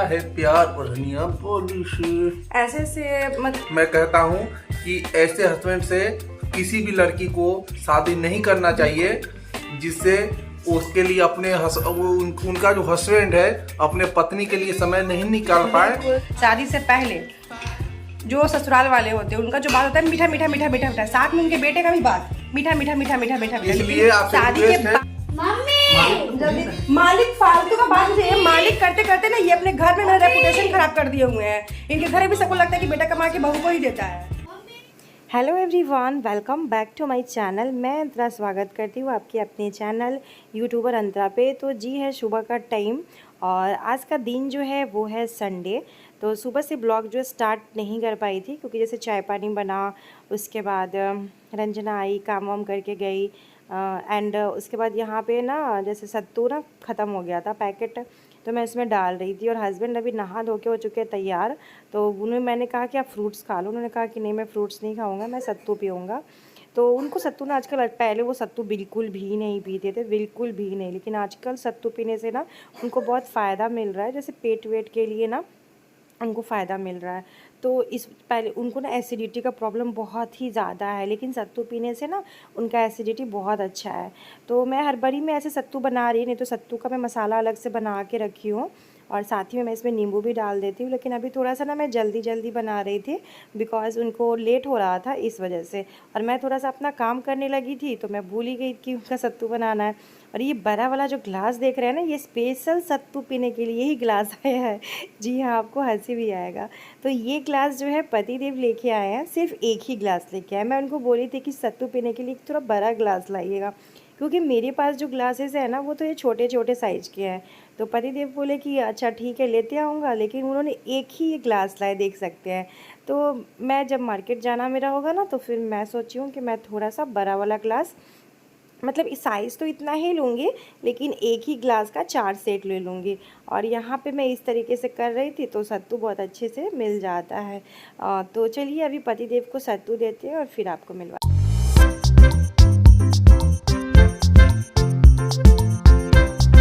है प्यार और धनिया पॉलिश। ऐसे से मैं कहता हूँ कि ऐसे हस्बैंड से किसी भी लड़की को शादी नहीं करना चाहिए जिससे उसके लिए उनका जो हस्बैंड है अपने पत्नी के लिए समय नहीं निकाल पाए। शादी से पहले जो ससुराल वाले होते हैं उनका जो बात होता है मीठा मीठा मीठा मीठा मीठा, साथ में उनके बेटे का भी बात मीठा मीठा मीठा मीठा मीठा। इसलिए आपसे शादी रिक्वेस्ट के है, जल्दी मालिक फालतू का बात मुझे मालिक करते करते ना ये अपने घर में मेरा रेपुटेशन खराब कर दिए हुए हैं। इनके घर भी सबको लगता है कि बेटा कमा के बहू को ही देता है। Hello everyone, welcome back to my channel. मैं अंतरा स्वागत करती हूँ आपके अपने चैनल यूट्यूबर अंतरा पे। तो जी है सुबह का टाइम और आज का दिन जो है वो है संडे। तो सुबह से ब्लॉग जो स्टार्ट नहीं कर पाई थी क्योंकि जैसे चाय पानी बना, उसके बाद रंजना आई, काम वाम करके गई एंड उसके बाद यहाँ पे ना जैसे सत्तू ना ख़त्म हो गया था पैकेट, तो मैं इसमें डाल रही थी और हस्बैंड अभी नहा धो के हो चुके हैं तैयार। तो उन्हें मैंने कहा कि आप फ्रूट्स खा लो, उन्होंने कहा कि नहीं मैं फ्रूट्स नहीं खाऊंगा, मैं सत्तू पीऊँगा। तो उनको सत्तू ना आजकल, पहले वो सत्तू बिल्कुल भी नहीं पीते थे, बिल्कुल भी नहीं, लेकिन आजकल सत्तू पीने से ना उनको बहुत फ़ायदा मिल रहा है। जैसे पेट वेट के लिए ना उनको फ़ायदा मिल रहा है। तो इस पहले उनको ना एसिडिटी का प्रॉब्लम बहुत ही ज़्यादा है, लेकिन सत्तू पीने से ना उनका एसिडिटी बहुत अच्छा है। तो मैं हर बारी में ऐसे सत्तू बना रही, नहीं तो सत्तू का मैं मसाला अलग से बना के रखी हूँ और साथ ही में मैं इसमें नींबू भी डाल देती हूँ। लेकिन अभी थोड़ा सा ना मैं जल्दी जल्दी बना रही थी बिकॉज़ उनको लेट हो रहा था इस वजह से, और मैं थोड़ा सा अपना काम करने लगी थी तो मैं भूल ही गई कि उनका सत्तू बनाना है। और ये बड़ा वाला जो ग्लास देख रहे हैं ना, ये स्पेशल सत्तू पीने के लिए ही ग्लास आया है। जी हाँ, आपको हंसी भी आएगा। तो ये ग्लास जो है पतिदेव लेके आए हैं, सिर्फ एक ही ग्लास लेके आए। मैं उनको बोली थी कि सत्तू पीने के लिए थोड़ा बड़ा ग्लास लाइएगा, क्योंकि मेरे पास जो ग्लासेस है ना वो तो ये छोटे छोटे साइज़ के हैं। तो पतिदेव बोले कि अच्छा ठीक है लेते आऊँगा, लेकिन उन्होंने एक ही ये ग्लास लाए, देख सकते हैं। तो मैं जब मार्केट जाना मेरा होगा ना तो फिर मैं सोची हूँ कि मैं थोड़ा सा बड़ा वाला ग्लास, मतलब इस साइज़ तो इतना ही लूँगी, लेकिन एक ही ग्लास का 4 सेट ले लूँगी। और यहाँ पे मैं इस तरीके से कर रही थी तो सत्तू बहुत अच्छे से मिल जाता है। तो चलिए अभी पतिदेव को सत्तू देते हैं और फिर आपको मिलवा।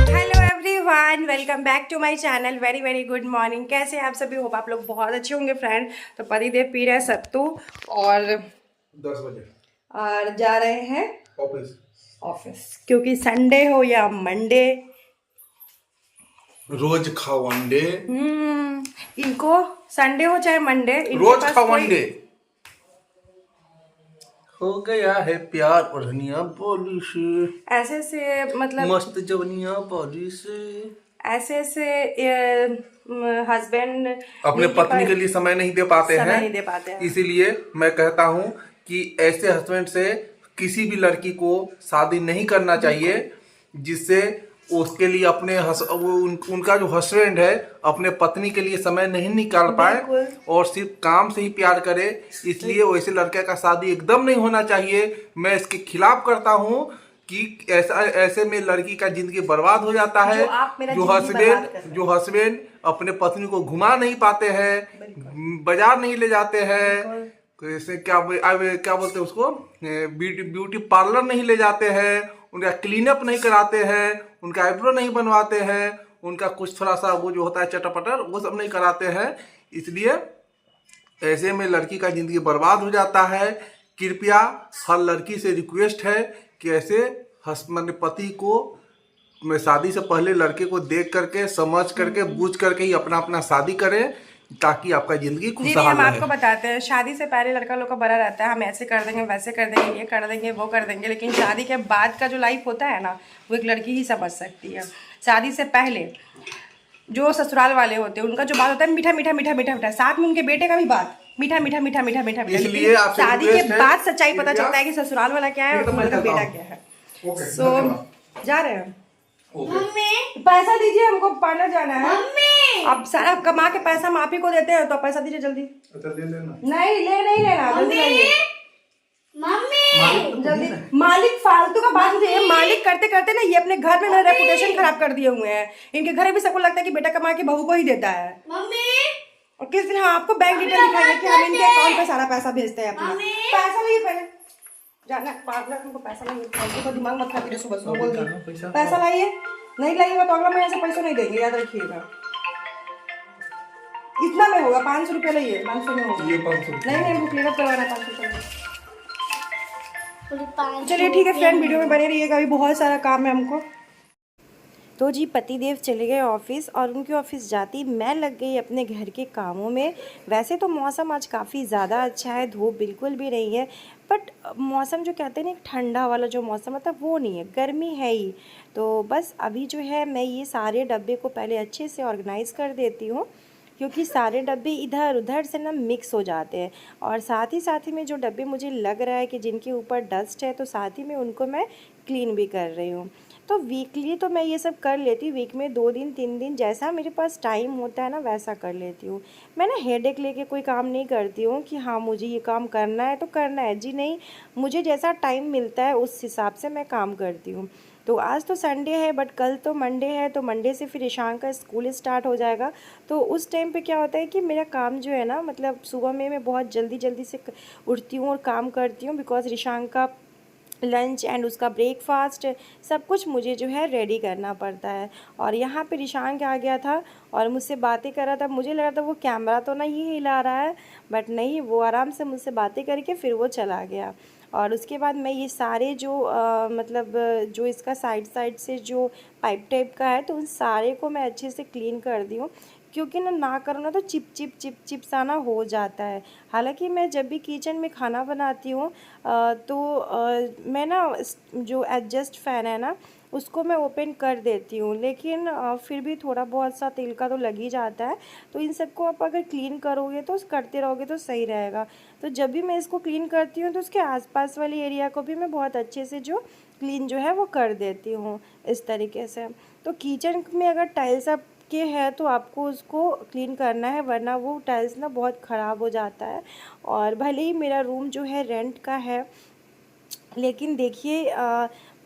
Hello everyone, welcome back to my channel. Very very good morning. कैसे हैं आप सभी? होप आप लोग बहुत अच्छे होंगे फ्रेंड। तो पतिदेव पी रहे हैं सत्तू और 10 बजे और जा रहे हैं ऑफिस, क्योंकि संडे हो या मंडे, रोज खाओ अंडे। इनको संडे हो चाहे मंडे, रोज खाओ अंडे। हो गया है प्यार और धनिया पॉलिश। ऐसे से मतलब मस्त जवनिया पॉलिश। ऐसे से हस्बैंड अपने पत्नी के लिए समय नहीं दे पाते समय हैं, नहीं दे पाते हैं। इसीलिए मैं कहता हूँ कि ऐसे हस्बैंड से किसी भी लड़की को शादी नहीं करना चाहिए जिससे उसके लिए उनका जो हस्बैंड है अपने पत्नी के लिए समय नहीं निकाल पाए और सिर्फ काम से ही प्यार करे। इसलिए वैसे लड़के का शादी एकदम नहीं होना चाहिए। मैं इसके खिलाफ करता हूँ कि ऐसे में लड़की का जिंदगी बर्बाद हो जाता है। जो हस्बैंड अपने पत्नी को घुमा नहीं पाते हैं, बाजार नहीं ले जाते हैं, जैसे क्या बोलते हैं उसको, ब्यूटी पार्लर नहीं ले जाते हैं, उनका क्लीनअप नहीं कराते हैं, उनका आईब्रो नहीं बनवाते हैं, उनका कुछ थोड़ा सा वो जो होता है चटपटर वो सब नहीं कराते हैं, इसलिए ऐसे में लड़की का जिंदगी बर्बाद हो जाता है। कृपया हर लड़की से रिक्वेस्ट है कि ऐसे हस्बैंड पति को शादी से पहले लड़के को देख करके, समझ करके, बूझ करके ही अपना शादी करें ताकि आपका जिंदगी खुशहाल हम रहे। आपको बताते हैं, शादी से पहले लड़का लोग का बड़ा रहता है, हम ऐसे कर देंगे, वैसे कर देंगे, ये कर देंगे, वो कर देंगे, लेकिन शादी के बाद का जो लाइफ होता है ना वो एक लड़की ही समझ सकती है। शादी से पहले जो ससुराल वाले होते हैं उनका जो बात होता है मीठा मीठा मीठा मीठा मीठा, साथ में उनके बेटे का भी बात मीठा मीठा मीठा मीठा मीठा मीठा। इसलिए आपसे शादी के बाद सच्चाई पता चलता है कि ससुराल वाला क्या है और उनका बेटा क्या है। सो जा रहे हैं। पैसा दीजिए, हमको पार्लर जाना है। अब सारा कमा के पैसा हम आप ही को देते हैं, तो पैसा दीजिए जल्दी। अच्छा दे लेना। नहीं लेना, जल्दी लाइए। जल्दी। मालिक फालतू का बात मुझे मालिक करते करते ना ये अपने घर में मेरा रेपुटेशन खराब कर दिए हुए हैं। इनके घर भी सबको लगता है कि बेटा कमा के बहू को ही देता है। और किस दिन आपको बैंक डिटेल दिखाएंगे कि हम इनके अकाउंट पे सारा पैसा भेजते हैं अपना। पैसा लाइए पहले, जाना पार्लर, हमको पैसा लाइए। तो दिमाग मत खा सुबह सुबह बोल दिए पैसा लाइए। नहीं लाइएगा तो अगला महीने से पैसा नहीं देंगे, याद रखिएगा। इतना में होगा, 500 रुपये लइए, 500 में होगा। ये 500 नहीं नहीं, हमको क्लीन अप करवाना है 500 रुपये। पाँच चलिए ठीक है फ्रेंड, वीडियो में बने रहिएगा, अभी बहुत सारा काम है हमको। तो जी पतिदेव चले गए ऑफिस और उनके ऑफिस जाती मैं लग गई अपने घर के कामों में। वैसे तो मौसम आज काफ़ी ज़्यादा अच्छा है, धूप बिल्कुल भी नहीं है, बट मौसम जो कहते हैं ना, एक ठंडा वाला जो मौसम होता है वो नहीं है, गर्मी है ही। तो बस अभी जो है मैं ये सारे डब्बे को पहले अच्छे से ऑर्गेनाइज़ कर देती हूँ, क्योंकि सारे डब्बे इधर उधर से ना मिक्स हो जाते हैं। और साथ ही में जो डब्बे मुझे लग रहा है कि जिनके ऊपर डस्ट है, तो साथ ही में उनको मैं क्लीन भी कर रही हूँ। तो वीकली तो मैं ये सब कर लेती हूँ, वीक में 2 दिन 3 दिन जैसा मेरे पास टाइम होता है ना वैसा कर लेती हूँ। मैं ना हेडेक लेके कोई काम नहीं करती हूँ कि हाँ मुझे ये काम करना है तो करना है, जी नहीं, मुझे जैसा टाइम मिलता है उस हिसाब से मैं काम करती हूँ। तो आज तो संडे है, बट कल तो मंडे है, तो मंडे से फिर ईशान का स्कूल स्टार्ट हो जाएगा। तो उस टाइम पे क्या होता है कि मेरा काम जो है ना, मतलब सुबह में मैं बहुत जल्दी से उठती हूँ और काम करती हूँ, बिकॉज ईशान का लंच एंड उसका ब्रेकफास्ट सब कुछ मुझे जो है रेडी करना पड़ता है। और यहाँ पे ईशान आ गया था और मुझसे बातें कर रहा था, मुझे लगा था वो कैमरा तो नहीं हिला रहा है, बट नहीं, वो आराम से मुझसे बातें करके फिर वो चला गया। और उसके बाद मैं ये सारे जो मतलब जो इसका साइड से जो पाइप टाइप का है, तो उन सारे को मैं अच्छे से क्लीन कर दी हूँ, क्योंकि ना करो ना तो चिप सा ना हो जाता है। हालांकि मैं जब भी किचन में खाना बनाती हूँ मैं ना जो एडजस्ट फ़ैन है ना उसको मैं ओपन कर देती हूँ, लेकिन फिर भी थोड़ा बहुत सा तेल का तो लग ही जाता है। तो इन सबको आप अगर क्लीन करोगे तो करते रहोगे तो सही रहेगा। तो जब भी मैं इसको क्लीन करती हूँ तो उसके आसपास वाली एरिया को भी मैं बहुत अच्छे से जो क्लीन जो है वो कर देती हूँ इस तरीके से। तो किचन में अगर टाइल्स आप के है तो आपको उसको क्लीन करना है, वरना वो टाइल्स ना बहुत ख़राब हो जाता है। और भले ही मेरा रूम जो है रेंट का है, लेकिन देखिए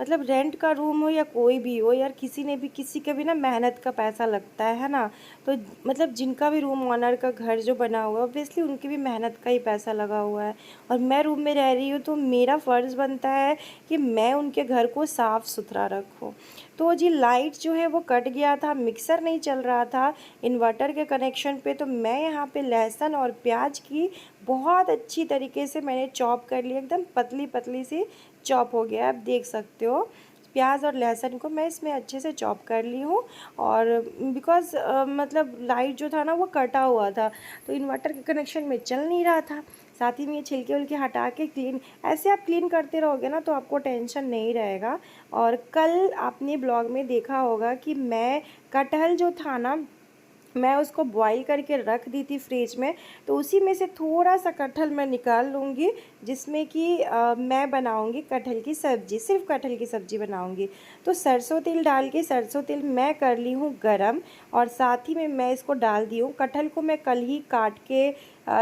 मतलब रेंट का रूम हो या कोई भी हो यार, किसी का भी ना मेहनत का पैसा लगता है ना। तो मतलब जिनका भी रूम ऑनर का घर जो बना हुआ है, ऑब्वियसली उनकी भी मेहनत का ही पैसा लगा हुआ है। और मैं रूम में रह रही हूँ तो मेरा फ़र्ज़ बनता है कि मैं उनके घर को साफ़ सुथरा रखूँ। तो जी लाइट जो है वो कट गया था, मिक्सर नहीं चल रहा था इन्वर्टर के कनेक्शन पे, तो मैं यहाँ पे लहसुन और प्याज की बहुत अच्छी तरीके से मैंने चॉप कर लिया, एकदम पतली पतली सी चॉप हो गया, आप देख सकते हो। प्याज और लहसुन को मैं इसमें अच्छे से चॉप कर ली हूँ। और बिकॉज़ मतलब लाइट जो था ना वो कटा हुआ था, तो इन्वर्टर के कनेक्शन में चल नहीं रहा था। साथ ही में ये छिलके उलके हटा के क्लीन, ऐसे आप क्लीन करते रहोगे ना तो आपको टेंशन नहीं रहेगा। और कल आपने ब्लॉग में देखा होगा कि मैं कटहल जो था ना, मैं उसको बॉईल करके रख दी थी फ्रिज में, तो उसी में से थोड़ा सा कटहल मैं निकाल लूँगी, जिसमें कि मैं बनाऊँगी कटहल की सब्ज़ी, सिर्फ कटहल की सब्ज़ी बनाऊँगी। तो सरसों तेल डाल के, सरसों तेल मैं कर ली हूँ गरम, और साथ ही में मैं इसको डाल दी हूँ। कटहल को मैं कल ही काट के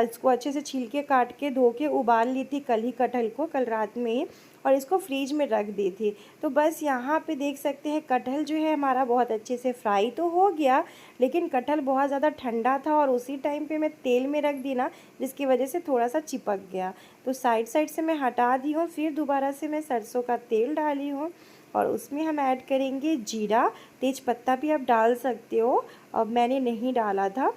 इसको अच्छे से छील के काट के धो के उबाल ली थी कल ही कटहल को, कल रात में ही, और इसको फ्रीज में रख दी थी। तो बस यहाँ पे देख सकते हैं कटहल जो है हमारा बहुत अच्छे से फ्राई तो हो गया, लेकिन कटहल बहुत ज़्यादा ठंडा था और उसी टाइम पे मैं तेल में रख दी ना, जिसकी वजह से थोड़ा सा चिपक गया। तो साइड से मैं हटा दी हूँ, फिर दोबारा से मैं सरसों का तेल डाली हूँ, और उसमें हम ऐड करेंगे जीरा, तेज पत्ता भी आप डाल सकते हो, अब मैंने नहीं डाला था,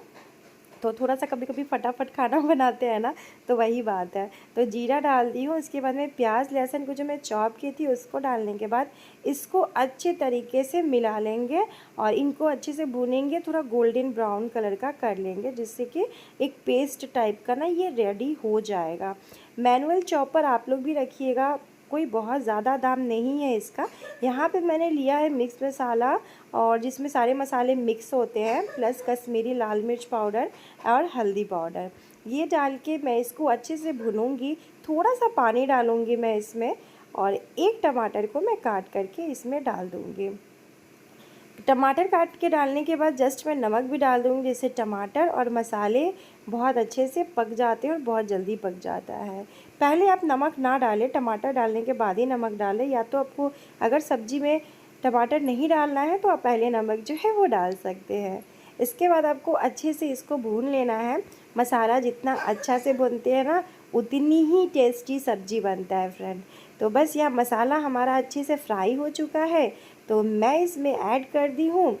तो थोड़ा सा कभी कभी फटाफट खाना बनाते हैं ना, तो वही बात है। तो जीरा डाल दी हूँ, उसके बाद में प्याज लहसुन को जो मैं चॉप की थी उसको डालने के बाद इसको अच्छे तरीके से मिला लेंगे और इनको अच्छे से भूनेंगे, थोड़ा गोल्डन ब्राउन कलर का कर लेंगे, जिससे कि एक पेस्ट टाइप का ना ये रेडी हो जाएगा। मैनुअल चॉपर आप लोग भी रखिएगा, कोई बहुत ज़्यादा दाम नहीं है इसका। यहाँ पे मैंने लिया है मिक्स मसाला, और जिसमें सारे मसाले मिक्स होते हैं, प्लस कश्मीरी लाल मिर्च पाउडर और हल्दी पाउडर, ये डाल के मैं इसको अच्छे से भूनूंगी। थोड़ा सा पानी डालूंगी मैं इसमें, और एक टमाटर को मैं काट करके इसमें डाल दूँगी। टमाटर काट के डालने के बाद जस्ट मैं नमक भी डाल दूँगी, जिससे टमाटर और मसाले बहुत अच्छे से पक जाते हैं और बहुत जल्दी पक जाता है। पहले आप नमक ना डालें, टमाटर डालने के बाद ही नमक डालें, या तो आपको अगर सब्ज़ी में टमाटर नहीं डालना है तो आप पहले नमक जो है वो डाल सकते हैं। इसके बाद आपको अच्छे से इसको भून लेना है। मसाला जितना अच्छा से भूनते हैं ना, उतनी ही टेस्टी सब्ज़ी बनता है फ्रेंड। तो बस यह मसाला हमारा अच्छे से फ्राई हो चुका है, तो मैं इसमें ऐड कर दी हूँ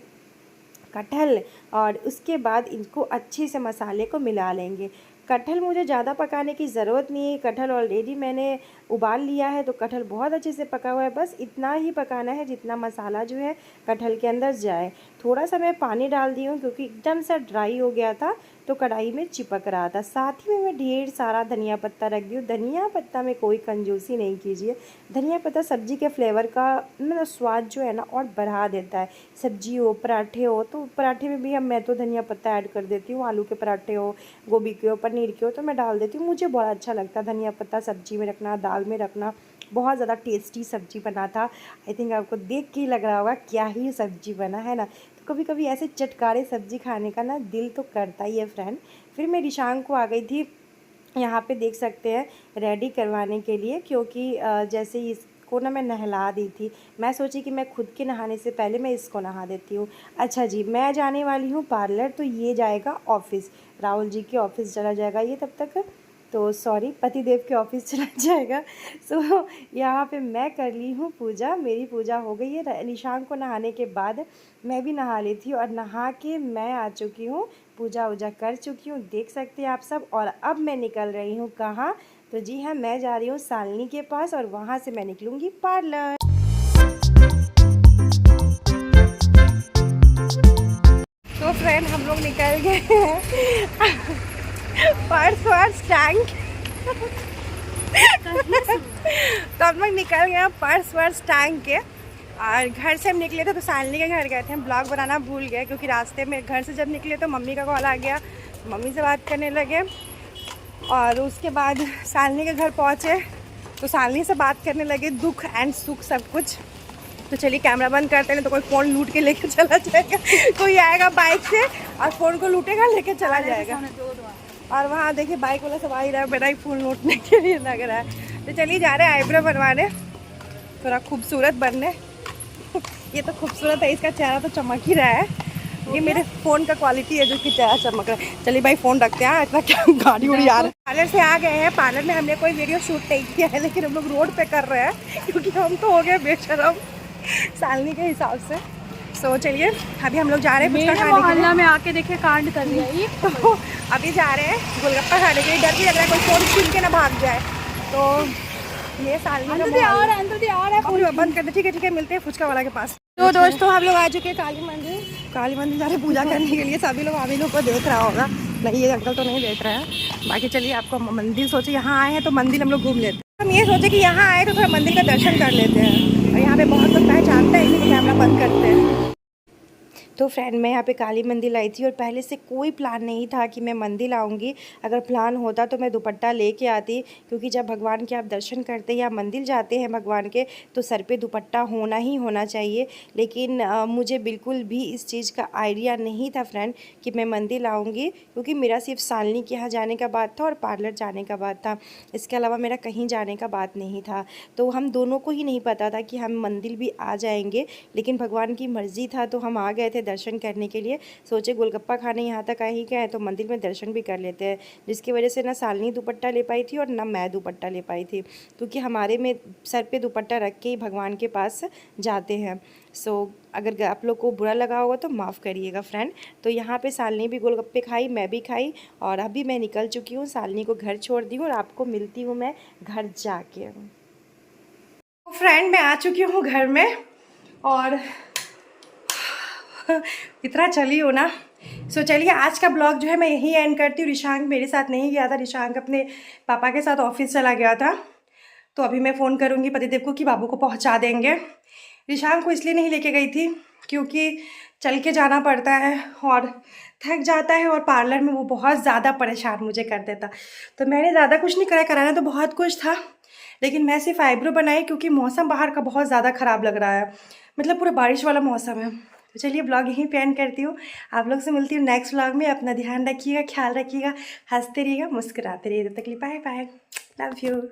कटहल और उसके बाद इनको अच्छे से मसाले को मिला लेंगे। कटहल मुझे ज़्यादा पकाने की ज़रूरत नहीं है, कटहल ऑलरेडी मैंने उबाल लिया है तो कटहल बहुत अच्छे से पका हुआ है। बस इतना ही पकाना है जितना मसाला जो है कटहल के अंदर जाए। थोड़ा सा मैं पानी डाल दी हूँ क्योंकि एकदम सा ड्राई हो गया था तो कढ़ाई में चिपक रहा था। साथ ही में मैं ढेर सारा धनिया पत्ता रख दी हूँ। धनिया पत्ता में कोई कंजूसी नहीं कीजिए, धनिया पत्ता सब्ज़ी के फ्लेवर का मतलब स्वाद जो है ना और बढ़ा देता है। सब्जी हो, पराठे हो, तो पराठे में भी मैं तो धनिया पत्ता ऐड कर देती हूँ। आलू के पराठे हो, गोभी के हो, पनीर के हो, तो मैं डाल देती हूँ। मुझे बहुत अच्छा लगता है धनिया पत्ता सब्जी में रखना, दाल में रखना। बहुत ज़्यादा टेस्टी सब्जी बना था। आई थिंक आपको देख के ही लग रहा होगा क्या ही सब्जी बना है ना। तो कभी कभी ऐसे चटकारे सब्जी खाने का ना दिल तो करता ही है फ्रेंड। फिर मैं रिशांग को आ गई थी यहाँ पे देख सकते हैं रेडी करवाने के लिए, क्योंकि जैसे इसको ना मैं नहला दी थी। मैं सोची कि मैं खुद के नहाने से पहले मैं इसको नहा देती हूँ। अच्छा जी, मैं जाने वाली हूँ पार्लर, तो ये जाएगा ऑफिस, राहुल जी के ऑफिस चला जाएगा ये तब तक, तो सॉरी पतिदेव के ऑफिस चला जाएगा। सो यहाँ पे मैं कर ली हूँ पूजा, मेरी पूजा हो गई है। निशांक को नहाने के बाद मैं भी नहा ली थी और नहा के मैं आ चुकी हूँ, पूजा वूजा कर चुकी हूँ, देख सकते हैं आप सब। और अब मैं निकल रही हूँ कहाँ, तो जी हाँ, मैं जा रही हूँ शालिनी के पास और वहाँ से मैं निकलूँगी पार्लर। तो फ्रेंड हम लोग निकल गए हैं पर्स टैंक तो हम लोग निकल गए पर्स टैंक के, और घर से हम निकले थे तो शालिनी के घर गए थे। हम ब्लॉग बनाना भूल गए क्योंकि रास्ते में घर से जब निकले तो मम्मी का कॉल आ गया, मम्मी से बात करने लगे। और उसके बाद शालिनी के घर पहुँचे तो शालिनी से बात करने लगे, दुख एंड सुख सब कुछ। तो चलिए कैमरा बंद करते हैं, तो कोई फ़ोन लूट के लेके चला जाएगा, कोई आएगा बाइक से और फ़ोन को लूटेगा, लेके चला जाएगा। और वहाँ देखिए बाइक वाला सब आ ही रहा है, मेरा ही फ़ोन लूटने के लिए लग रहा है। तो चलिए जा रहे हैं आईब्रो बनवाने, थोड़ा खूबसूरत बनने। ये तो खूबसूरत है, इसका चेहरा तो चमक ही रहा है। ये मेरे फ़ोन का क्वालिटी है जो कि चेहरा चमक रहा है। चलिए भाई फ़ोन रखते हैं, इतना क्या गाड़ी उड़ी आ रहा है। पार्लर से आ गए हैं, पार्लर में हमने कोई वीडियो शूट नहीं किया है, लेकिन हम लोग रोड पे कर रहे हैं क्योंकि हम तो हो गए बेशरम शालिनी के हिसाब से। सो चलिए अभी हम लोग जा रहे हैं फुचका खाने के लिए। में आके देखे कांड कर दिया ये। तो अभी जा रहे हैं गोलगप्पा खाने के लिए। डर भी लग रहा है कोई फ़ोन छीन के ना भाग जाए। तो ये शालिनी का बंद कर दे। ठीक है मिलते हैं फुचका वाला के पास। तो दोस्तों हम लोग आ चुके हैं काली मंदिर जा रहे पूजा करने के लिए। सभी लोग अभी लोग को देख रहा होगा, नहीं ये अंकल तो नहीं देख रहा है। बाकी चलिए आपको मंदिर सोचे यहाँ आए हैं तो मंदिर हम लोग घूम लेते हैं। हम ये सोचे कि यहाँ आए तो थोड़ा मंदिर का दर्शन कर लेते हैं, और यहाँ पे बहुत लोग पहचानते हैं, इसलिए कैमरा बंद करते हैं। तो फ्रेंड मैं यहाँ पे काली मंदिर आई थी और पहले से कोई प्लान नहीं था कि मैं मंदिर आऊँगी। अगर प्लान होता तो मैं दुपट्टा लेके आती, क्योंकि जब भगवान के आप दर्शन करते हैं या मंदिर जाते हैं भगवान के तो सर पे दुपट्टा होना ही होना चाहिए। लेकिन मुझे बिल्कुल भी इस चीज़ का आइडिया नहीं था फ्रेंड कि मैं मंदिर आऊँगी, क्योंकि मेरा सिर्फ शालिनी के यहाँ जाने का बात था और पार्लर जाने का बात था। इसके अलावा मेरा कहीं जाने का बात नहीं था। तो हम दोनों को ही नहीं पता था कि हम मंदिर भी आ जाएंगे, लेकिन भगवान की मर्ज़ी था तो हम आ गए थे दर्शन करने के लिए। सोचे गोलगप्पा खाने यहाँ तक आ ही गए तो मंदिर में दर्शन भी कर लेते हैं, जिसकी वजह से ना शालिनी दुपट्टा ले पाई थी और ना मैं दुपट्टा ले पाई थी, क्योंकि हमारे में सर पे दुपट्टा रख के ही भगवान के पास जाते हैं। सो अगर आप लोग को बुरा लगा होगा तो माफ़ करिएगा फ्रेंड। तो यहाँ पे शालिनी भी गोलगप्पे खाई, मैं भी खाई, और अभी मैं निकल चुकी हूँ, शालिनी को घर छोड़ दी हूँ और आपको मिलती हूँ मैं घर जाके। फ्रेंड मैं आ चुकी हूँ घर में और इतना चली हो ना। सो चलिए आज का ब्लॉग जो है मैं यहीं एंड करती हूँ। रिशांक मेरे साथ नहीं गया था, रिशांक अपने पापा के साथ ऑफिस चला गया था। तो अभी मैं फ़ोन करूँगी पतिदेव को कि बाबू को पहुँचा देंगे। रिशांक को इसलिए नहीं लेके गई थी क्योंकि चल के जाना पड़ता है और थक जाता है, और पार्लर में वो बहुत ज़्यादा परेशान मुझे कर देता। तो मैंने ज़्यादा कुछ नहीं करा, कराना तो बहुत कुछ था, लेकिन मैं सिर्फ आईब्रो बनाई क्योंकि मौसम बाहर का बहुत ज़्यादा ख़राब लग रहा है, मतलब पूरा बारिश वाला मौसम है। तो चलिए ब्लॉग यहीं पे एंड करती हूँ। आप लोग से मिलती हूँ नेक्स्ट ब्लॉग में। अपना ध्यान रखिएगा, ख्याल रखिएगा, हंसते रहिएगा, मुस्कुराते रहिएगा। तब तक के लिए बाय बाय, लव यू।